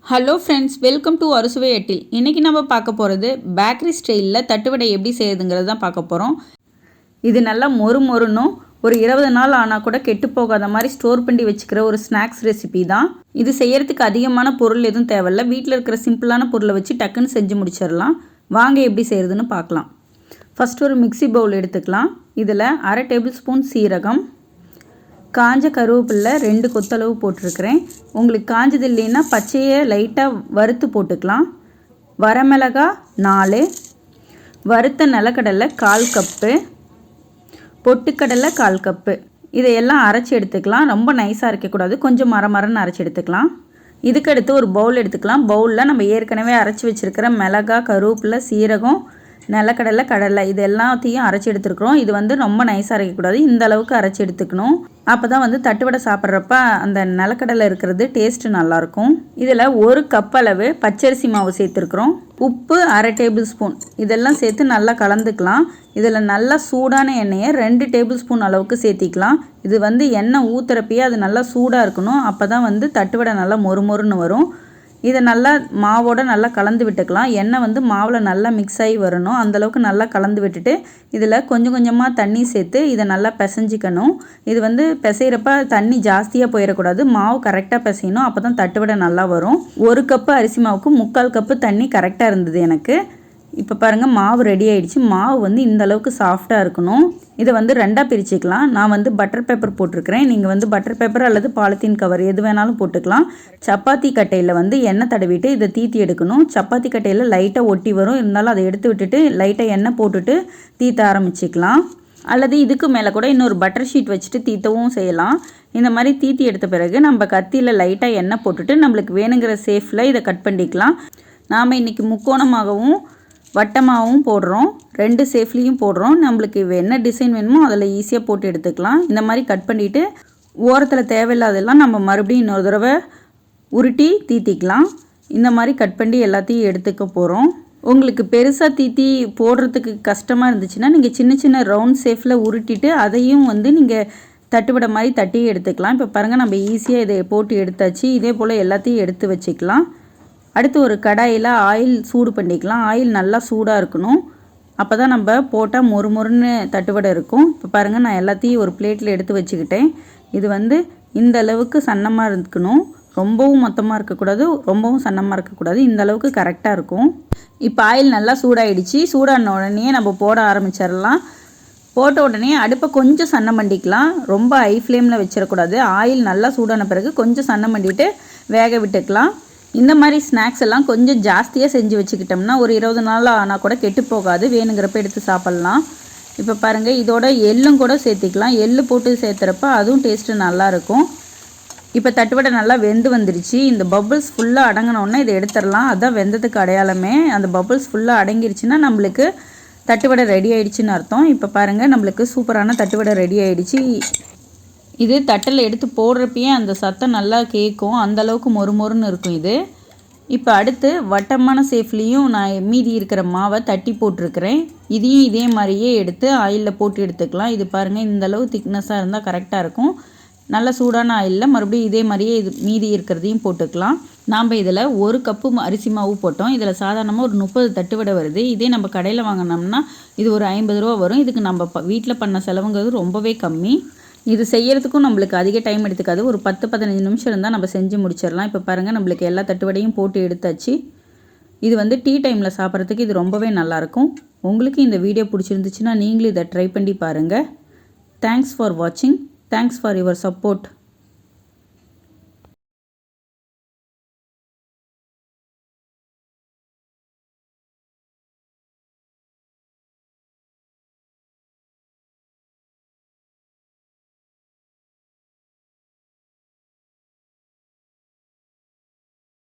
Hello friends, welcome to அறுசுவை அட்டில். இன்றைக்கி நம்ம பார்க்க போகிறது பேக்கரி ஸ்டைலில் தட்டுவடை எப்படி செய்யுதுங்கிறது தான் பார்க்க போகிறோம். இது நல்லா மொறுமொறுன்னும் ஒரு 20 நாள் ஆனால் கூட கெட்டு போகாத மாதிரி ஸ்டோர் பண்ணி வச்சுக்கிற ஒரு ஸ்நாக்ஸ் ரெசிபி தான். இது செய்கிறதுக்கு அதிகமான பொருள் எதுவும் தேவையில்லை. வீட்டில் இருக்கிற சிம்பிளான பொருளை வச்சு டக்குன்னு செஞ்சு முடிச்சிடலாம். வாங்க எப்படி செய்கிறதுன்னு பார்க்கலாம். ஃபஸ்ட் ஒரு மிக்சி பவுல் எடுத்துக்கலாம். இதில் 1/2 டேபிள் ஸ்பூன் சீரகம், காஞ்ச கருவேப்பிலை 2 கொத்தளவு போட்டிருக்கிறேன். உங்களுக்கு காஞ்சது இல்லைன்னா பச்சையை லைட்டாக வறுத்து போட்டுக்கலாம். வரமிளகா 4, வறுத்த நிலக்கடலை 1/4 கப்பு, பொட்டுக்கடலை 1/4 கப்பு. இதையெல்லாம் அரைச்சி எடுத்துக்கலாம். ரொம்ப நைஸாக அரைக்கக்கூடாது, கொஞ்சம் மரமரன்னு அரைச்சி எடுத்துக்கலாம். இதுக்கடுத்து ஒரு பவுல் எடுத்துக்கலாம். பவுலில் நம்ம ஏற்கனவே அரைச்சி வச்சுருக்கிற மிளகா, கருவேப்பிலை, சீரகம், நிலக்கடலை, கடலை இது எல்லாத்தையும் அரைச்சி எடுத்துருக்குறோம். இது ரொம்ப நைஸாக அரைக்கக்கூடாது, இந்த அளவுக்கு அரைச்சி எடுத்துக்கணும். அப்போ தான் தட்டுவடை சாப்பிட்றப்ப அந்த நிலக்கடலை இருக்கிறது டேஸ்ட்டு நல்லாயிருக்கும். இதில் 1 கப் அளவு பச்சரிசி மாவு சேர்த்துருக்குறோம். உப்பு 1/2 டேபிள் ஸ்பூன் இதெல்லாம் சேர்த்து நல்லா கலந்துக்கலாம். இதில் நல்லா சூடான எண்ணெயை 2 டேபிள் ஸ்பூன் அளவுக்கு சேர்த்திக்கலாம். இது எண்ணெய் ஊற்றுறப்பயே அது நல்லா சூடாக இருக்கணும். அப்போ தான் தட்டுவடை நல்லா மொறுமொறுன்னு வரும். இதை நல்லா மாவோடு நல்லா கலந்து விட்டுக்கலாம். எண்ணெய் மாவில் நல்லா மிக்ஸ் ஆகி வரணும். அந்தளவுக்கு நல்லா கலந்து விட்டுட்டு இதில் கொஞ்சம் கொஞ்சமாக தண்ணி சேர்த்து இதை நல்லா பிசைஞ்சிக்கணும். இது பிசைகிறப்ப தண்ணி ஜாஸ்தியாக போயிடக்கூடாது, மாவு கரெக்டாக பிசையணும். அப்போ தான் தட்டுவடை நல்லா வரும். 1 கப்பு அரிசி மாவுக்கு 3/4 கப்பு தண்ணி கரெக்டாக இருந்தது எனக்கு. இப்போ பாருங்கள், மாவு ரெடி ஆகிடுச்சு. மாவு இந்த அளவுக்கு சாஃப்டாக இருக்கணும். இதை 2ஆக பிரிச்சுக்கலாம். நான் பட்டர் பேப்பர் போட்டிருக்கிறேன். நீங்கள் பட்டர் பேப்பர் அல்லது பாலித்தீன் கவர் எது வேணாலும் போட்டுக்கலாம். சப்பாத்தி கட்டையில் எண்ணெய் தடவிட்டு இதை தீத்தி எடுக்கணும். சப்பாத்தி கட்டையில் லைட்டாக ஒட்டி வரும், இருந்தாலும் அதை எடுத்து விட்டுட்டு லைட்டாக எண்ணெய் போட்டுட்டு தீத்த ஆரம்பிச்சிக்கலாம். அல்லது இதுக்கு மேலே கூட இன்னொரு பட்டர் ஷீட் வச்சுட்டு தீத்தவும் செய்யலாம். இந்த மாதிரி தீத்தி எடுத்த பிறகு நம்ம கத்தியில் லைட்டாக எண்ணெய் போட்டுட்டு நம்மளுக்கு வேணுங்கிற ஷேஃபில் இதை கட் பண்ணிக்கலாம். நாம் இன்றைக்கி முக்கோணமாகவும் வட்டமாகவும் போடுறோம், 2 ஷேப்லேயும் போடுறோம். நம்மளுக்கு என்ன டிசைன் வேணுமோ அதில் ஈஸியாக போட்டு எடுத்துக்கலாம். இந்த மாதிரி கட் பண்ணிவிட்டு ஓரத்தில் தேவையில்லாதெல்லாம் நம்ம மறுபடியும் இன்னொரு தடவை உருட்டி தீத்திக்கலாம். இந்த மாதிரி கட் பண்ணி எல்லாத்தையும் எடுத்துக்க போகிறோம். உங்களுக்கு பெருசாக தீத்தி போடுறதுக்கு கஷ்டமாக இருந்துச்சுன்னா நீங்கள் சின்ன சின்ன ரவுண்ட் ஷேப்பில் உருட்டிட்டு அதையும் நீங்கள் தட்டுவடை மாதிரி தட்டி எடுத்துக்கலாம். இப்போ பாருங்கள், நம்ம ஈஸியாக இதை போட்டு எடுத்தாச்சு. இதே போல் எல்லாத்தையும் எடுத்து வச்சுக்கலாம். அடுத்து ஒரு கடாயில் ஆயில் சூடு பண்ணிக்கலாம். ஆயில் நல்லா சூடாக இருக்கணும். அப்போ தான் நம்ம போட்டால் மொறுமொறுன்னு தட்டுவடை இருக்கும். இப்போ பாருங்கள், நான் எல்லாத்தையும் ஒரு பிளேட்டில் எடுத்து வச்சுக்கிட்டேன். இது இந்த அளவுக்கு சன்னமாக இருக்கணும். ரொம்பவும் மொத்தமாக இருக்கக்கூடாது, ரொம்பவும் சன்னமாக இருக்கக்கூடாது. இந்த அளவுக்கு கரெக்டாக இருக்கும். இப்போ ஆயில் நல்லா சூடாகிடுச்சு. சூடான உடனே நம்ம போட ஆரம்பிச்சிடலாம். போட்ட உடனே அடுப்பை கொஞ்சம் சன்னம் பண்ணிக்கலாம். ரொம்ப ஹை ஃப்ளேமில் வச்சிடக்கூடாது. ஆயில் நல்லா சூடான பிறகு கொஞ்சம் சன்னம் பண்ணிவிட்டு வேக விட்டுக்கலாம். இந்த மாதிரி ஸ்நாக்ஸ் எல்லாம் கொஞ்சம் ஜாஸ்தியாக செஞ்சு வச்சுக்கிட்டோம்னா ஒரு 20 நாள் ஆனால் கூட கெட்டு போகாது. வேணுங்கிறப்ப எடுத்து சாப்பிட்லாம். இப்போ பாருங்கள், இதோட எள்ளும் கூட சேர்த்திக்கலாம். எள்ளு போட்டு சேர்த்துறப்ப அதுவும் டேஸ்ட்டு நல்லாயிருக்கும். இப்போ தட்டுவடை நல்லா வெந்து வந்துருச்சு. இந்த பபுள்ஸ் ஃபுல்லாக அடங்கினோன்னா இதை எடுத்துடலாம். அதுதான் வெந்ததுக்கு அடையாளமே. அந்த பபுள்ஸ் ஃபுல்லாக அடங்கிருச்சுன்னா நம்மளுக்கு தட்டுவடை ரெடி ஆகிடுச்சின்னு அர்த்தம். இப்போ பாருங்கள், நம்மளுக்கு சூப்பரான தட்டுவடை ரெடி ஆகிடுச்சு. இது தட்டில் எடுத்து போடுறப்பயே அந்த சத்தம் நல்லா கேட்கும். அந்தளவுக்கு மொறுமொறுன்னு இருக்கும் இது. இப்போ அடுத்து வட்டமான ஷேப்லேயும் நான் மீதி இருக்கிற மாவை தட்டி போட்டிருக்கிறேன். இதையும் இதே மாதிரியே எடுத்து ஆயிலில் போட்டு எடுத்துக்கலாம். இது பாருங்கள், இந்தளவு திக்னஸாக இருந்தால் கரெக்டாக இருக்கும். நல்ல சூடான ஆயிலில் மறுபடியும் இதே மாதிரியே இது மீதி இருக்கிறதையும் போட்டுக்கலாம். நாம் இதில் 1 கப்பு அரிசி மாவு போட்டோம். இதில் சாதாரணமாக ஒரு 30 தட்டுவடை வருது. இதே நம்ம கடையில் வாங்கினோம்னா இது ஒரு 50 ரூபா வரும். இதுக்கு நம்ம வீட்டில் பண்ண செலவுங்கிறது ரொம்பவே கம்மி. இது செய்கிறதுக்கும் நம்மளுக்கு அதிக டைம் எடுத்துக்காது. ஒரு 10-15 நிமிஷம் இருந்தால் நம்ம செஞ்சு முடிச்சிடலாம். இப்போ பாருங்கள், நம்மளுக்கு எல்லா தட்டுவடையும் போட்டு எடுத்தாச்சு. இது டீ டைமில் சாப்பிட்றதுக்கு இது ரொம்பவே நல்லாயிருக்கும். உங்களுக்கு இந்த வீடியோ பிடிச்சிருந்துச்சுன்னா நீங்களும் இதை ட்ரை பண்ணி பாருங்கள். தேங்க்ஸ் ஃபார் வாட்சிங். Thanks for your support.